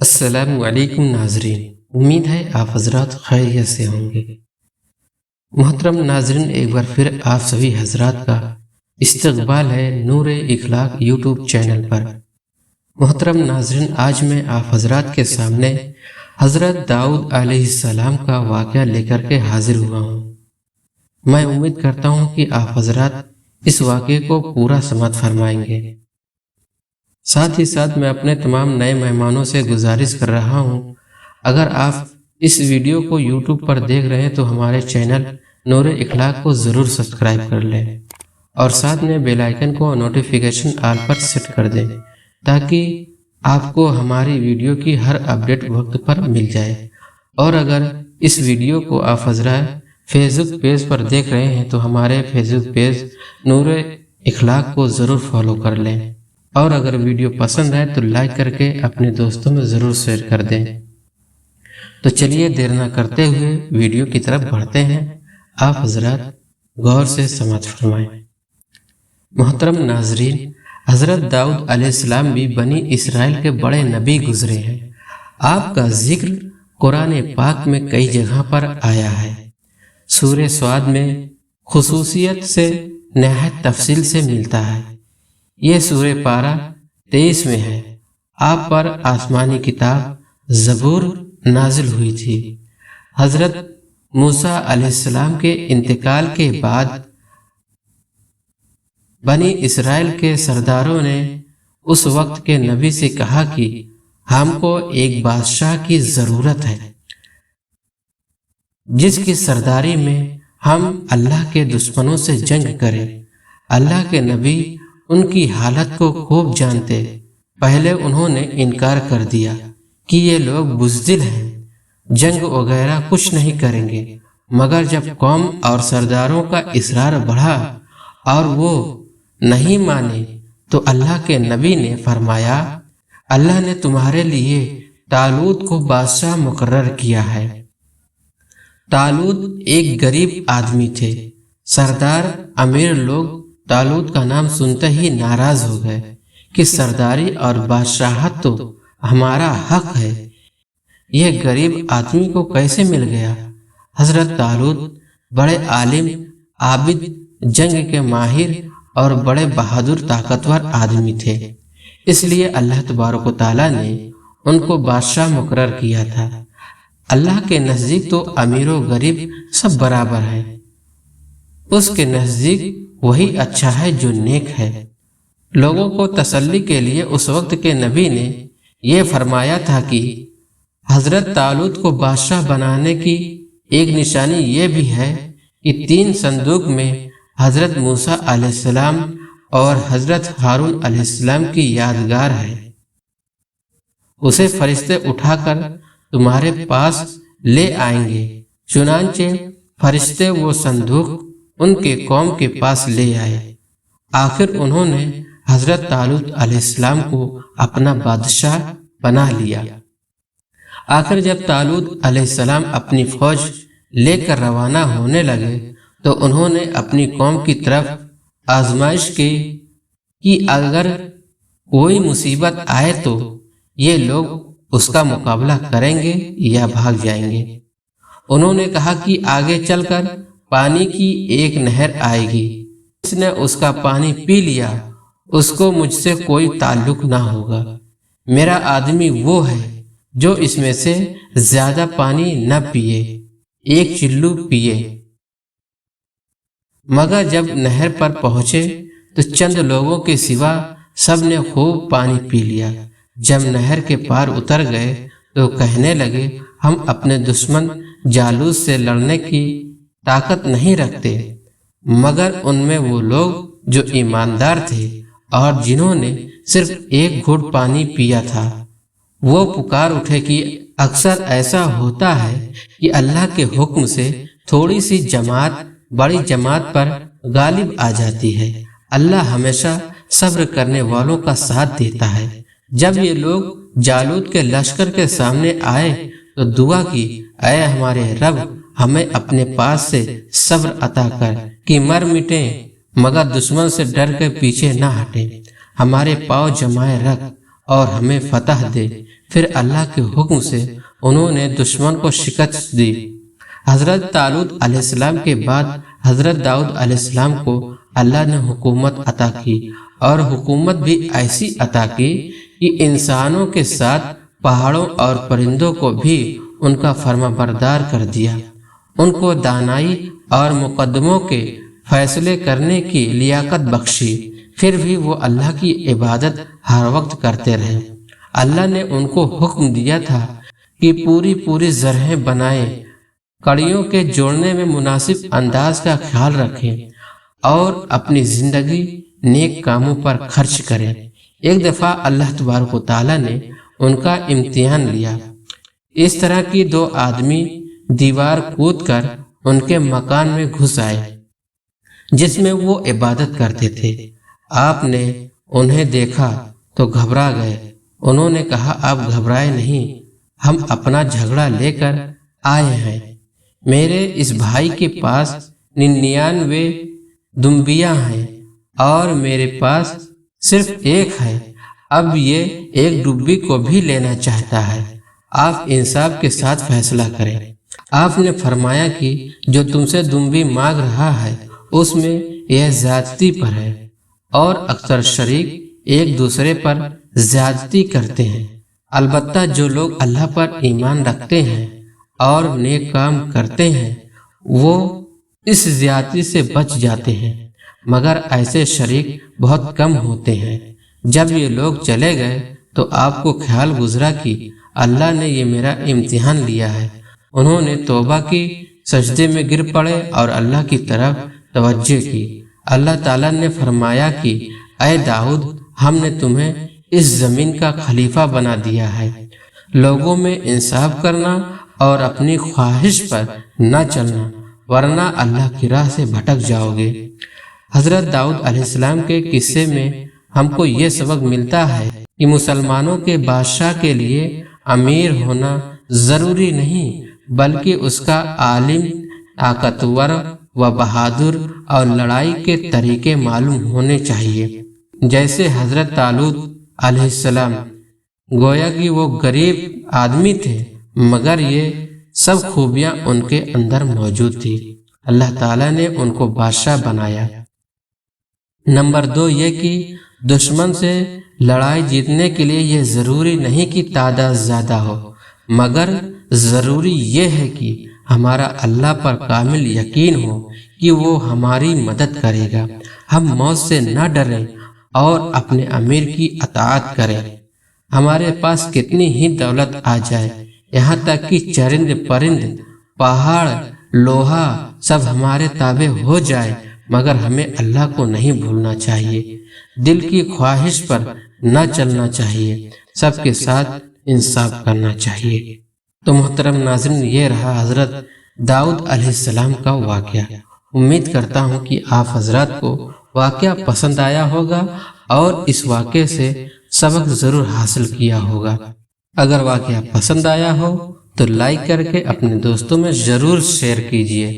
السلام علیکم ناظرین، امید ہے آپ حضرات خیریت سے ہوں گے۔ محترم ناظرین، ایک بار پھر آپ سبھی حضرات کا استقبال ہے نور اخلاق یوٹیوب چینل پر۔ محترم ناظرین، آج میں آپ حضرات کے سامنے حضرت داؤد علیہ السلام کا واقعہ لے کر کے حاضر ہوا ہوں۔ میں امید کرتا ہوں کہ آپ حضرات اس واقعے کو پورا سماعت فرمائیں گے۔ ساتھ ہی ساتھ میں اپنے تمام نئے مہمانوں سے گزارش کر رہا ہوں، اگر آپ اس ویڈیو کو یوٹیوب پر دیکھ رہے ہیں تو ہمارے چینل نور اخلاق کو ضرور سبسکرائب کر لیں اور ساتھ میں بیل آئیکن کو نوٹیفیکیشن آل پر سیٹ کر دیں تاکہ آپ کو ہماری ویڈیو کی ہر اپڈیٹ وقت پر مل جائے۔ اور اگر اس ویڈیو کو آپ حضرات فیس بک پیج پر دیکھ رہے ہیں تو ہمارے فیس بک پیج نور اخلاق کو ضرور فالو کر لیں، اور اگر ویڈیو پسند آئے تو لائک کر کے اپنے دوستوں میں ضرور شیئر کر دیں۔ تو چلیے دیر نہ کرتے ہوئے ویڈیو کی طرف بڑھتے ہیں، آپ حضرات غور سے سماعت فرمائیں۔ محترم ناظرین، حضرت داؤد علیہ السلام بھی بنی اسرائیل کے بڑے نبی گزرے ہیں۔ آپ کا ذکر قرآن پاک میں کئی جگہ پر آیا ہے۔ سورہ سعد میں خصوصیت سے نہایت تفصیل سے ملتا ہے۔ یہ سورہ پارہ 23 میں ہے۔ آپ پر آسمانی کتاب زبور نازل ہوئی تھی۔ حضرت موسیٰ علیہ السلام کے انتقال کے بعد بنی اسرائیل کے سرداروں نے اس وقت کے نبی سے کہا کہ ہم کو ایک بادشاہ کی ضرورت ہے جس کی سرداری میں ہم اللہ کے دشمنوں سے جنگ کریں۔ اللہ کے نبی ان کی حالت کو خوب جانتے۔ پہلے انہوں نے انکار کر دیا کہ یہ لوگ بزدل ہیں، جنگ وغیرہ کچھ نہیں کریں گے، مگر جب قوم اور سرداروں کا اصرار بڑھا اور وہ نہیں مانے تو اللہ کے نبی نے فرمایا، اللہ نے تمہارے لیے طالوت کو بادشاہ مقرر کیا ہے۔ طالوت ایک غریب آدمی تھے۔ سردار امیر لوگ طالوت کا نام سنتے ہی ناراض ہو گئے کہ سرداری اور بادشاہت تو ہمارا حق ہے، یہ غریب آدمی کو کیسے مل گیا؟ حضرت طالوت بڑے عالم، عابد، جنگ کے ماہر اور بڑے بہادر طاقتور آدمی تھے، اس لیے اللہ تبارک و تعالیٰ نے ان کو بادشاہ مقرر کیا تھا۔ اللہ کے نزدیک تو امیر و غریب سب برابر ہیں، اس کے نزدیک وہی اچھا ہے جو نیک ہے۔ لوگوں کو تسلی کے لیے اس وقت کے نبی نے یہ فرمایا تھا کہ حضرت طالوت کو بادشاہ بنانے کی ایک نشانی یہ بھی ہے کہ 3 صندوق میں حضرت موسیٰ علیہ السلام اور حضرت ہارون علیہ السلام کی یادگار ہے، اسے فرشتے اٹھا کر تمہارے پاس لے آئیں گے۔ چنانچہ فرشتے وہ صندوق ان کے قوم کے پاس لے آئے۔ آخر انہوں نے حضرت طالوت علیہ السلام کو اپنا بادشاہ بنا لیا۔ آخر جب طالوت علیہ السلام اپنی فوج لے کر روانہ ہونے لگے تو انہوں نے اپنی قوم کی طرف آزمائش کی کہ اگر کوئی مصیبت آئے تو یہ لوگ اس کا مقابلہ کریں گے یا بھاگ جائیں گے۔ انہوں نے کہا کہ آگے چل کر پانی کی ایک نہر آئے گی، جس نے اس کا پانی پی لیا اس کو مجھ سے کوئی تعلق نہ ہوگا۔ میرا آدمی وہ ہے جو اس میں سے زیادہ پانی نہ پیے، ایک چلو پیے۔ مگر جب نہر پر پہنچے تو چند لوگوں کے سوا سب نے خوب پانی پی لیا۔ جب نہر کے پار اتر گئے تو کہنے لگے، ہم اپنے دشمن جالوت سے لڑنے کی طاقت نہیں رکھتے، مگر ان میں وہ لوگ جو ایماندار تھے اور جنہوں نے صرف ایک گھونٹ پانی پیا تھا وہ پکار اٹھے کہ اکثر ایسا ہوتا ہے کہ اللہ کے حکم سے تھوڑی سی جماعت بڑی جماعت پر غالب آ جاتی ہے۔ اللہ ہمیشہ صبر کرنے والوں کا ساتھ دیتا ہے۔ جب یہ لوگ جالوت کے لشکر کے سامنے آئے تو دعا کی، اے ہمارے رب، ہمیں اپنے پاس سے صبر عطا کر کہ مر مٹیں، مگر دشمن سے ڈر کے پیچھے نہ ہٹیں۔ ہمارے پاؤں جمائے رکھ اور ہمیں فتح دے، پھر اللہ کے حکم سے انہوں نے دشمن کو شکست دی۔ حضرت طالوت علیہ السلام کے بعد حضرت داؤد علیہ السلام کو اللہ نے حکومت عطا کی، اور حکومت بھی ایسی عطا کی کہ انسانوں کے ساتھ پہاڑوں اور پرندوں کو بھی ان کا فرما بردار کر دیا۔ ان کو دانائی اور مقدموں کے فیصلے کرنے کی لیاقت بخشی، پھر بھی وہ اللہ کی عبادت ہر وقت کرتے رہے۔ اللہ نے ان کو حکم دیا تھا کہ پوری زرہیں بنائیں، کڑیوں کے جوڑنے میں مناسب انداز کا خیال رکھیں اور اپنی زندگی نیک کاموں پر خرچ کریں۔ ایک دفعہ اللہ تبارک و تعالیٰ نے ان کا امتحان لیا۔ اس طرح کی 2 آدمی دیوار کود کر ان کے مکان میں گھس آئے جس میں وہ عبادت کرتے تھے۔ آپ نے انہیں دیکھا تو گھبرا گئے۔ انہوں نے کہا، آپ گھبرائے نہیں، ہم اپنا جھگڑا لے کر آئے ہیں۔ میرے اس بھائی کے پاس 99 دمبیاں ہیں اور میرے پاس صرف 1 ہے۔ اب یہ 1 ڈبی کو بھی لینا چاہتا ہے۔ آپ انصاف کے ساتھ فیصلہ کریں۔ آپ نے فرمایا کہ جو تم سے دمبی مانگ رہا ہے اس میں یہ زیادتی پر ہے، اور اکثر شریک ایک دوسرے پر زیادتی کرتے ہیں۔ البتہ جو لوگ اللہ پر ایمان رکھتے ہیں اور نیک کام کرتے ہیں وہ اس زیادتی سے بچ جاتے ہیں، مگر ایسے شریک بہت کم ہوتے ہیں۔ جب یہ لوگ چلے گئے تو آپ کو خیال گزرا کہ اللہ نے یہ میرا امتحان لیا ہے۔ انہوں نے توبہ کی، سجدے میں گر پڑے اور اللہ کی طرف توجہ کی۔ اللہ تعالیٰ نے فرمایا کہ اے داؤد، ہم نے تمہیں اس زمین کا خلیفہ بنا دیا ہے۔ لوگوں میں انصاف کرنا اور اپنی خواہش پر نہ چلنا، ورنہ اللہ کی راہ سے بھٹک جاؤ گے۔ حضرت داؤد علیہ السلام کے قصے میں ہم کو یہ سبق ملتا ہے کہ مسلمانوں کے بادشاہ کے لیے امیر ہونا ضروری نہیں، بلکہ اس کا عالم، طاقتور و بہادر اور لڑائی کے طریقے معلوم ہونے چاہیے۔ جیسے حضرت طالوت علیہ السلام، گویا کہ وہ غریب آدمی تھے مگر یہ سب خوبیاں ان کے اندر موجود تھی۔ اللہ تعالیٰ نے ان کو بادشاہ بنایا۔ نمبر 2 یہ کہ دشمن سے لڑائی جیتنے کے لیے یہ ضروری نہیں کہ تعداد زیادہ ہو، مگر ضروری یہ ہے کہ ہمارا اللہ پر کامل یقین ہو کہ وہ ہماری مدد کرے گا۔ ہم موت سے نہ ڈریں اور اپنے امیر کی اطاعت کریں۔ ہمارے پاس کتنی ہی دولت آ جائے، یہاں تک کہ چرند پرند، پہاڑ، لوہا سب ہمارے تابع ہو جائے، مگر ہمیں اللہ کو نہیں بھولنا چاہیے، دل کی خواہش پر نہ چلنا چاہیے، سب کے ساتھ انصاف کرنا چاہیے۔ تو محترم ناظرین، یہ رہا حضرت داؤد علیہ السلام کا واقعہ۔ امید کرتا ہوں کہ آپ حضرات کو واقعہ پسند آیا ہوگا اور اس واقعے سے سبق ضرور حاصل کیا ہوگا۔ اگر واقعہ پسند آیا ہو تو لائک کر کے اپنے دوستوں میں ضرور شیئر کیجیے۔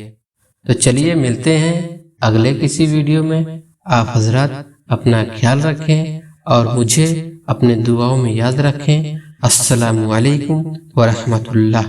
تو چلیے ملتے ہیں اگلے کسی ویڈیو میں۔ آپ حضرات اپنا خیال رکھیں اور مجھے اپنے دعاؤں میں یاد رکھیں۔ السلام علیکم ورحمۃ اللہ۔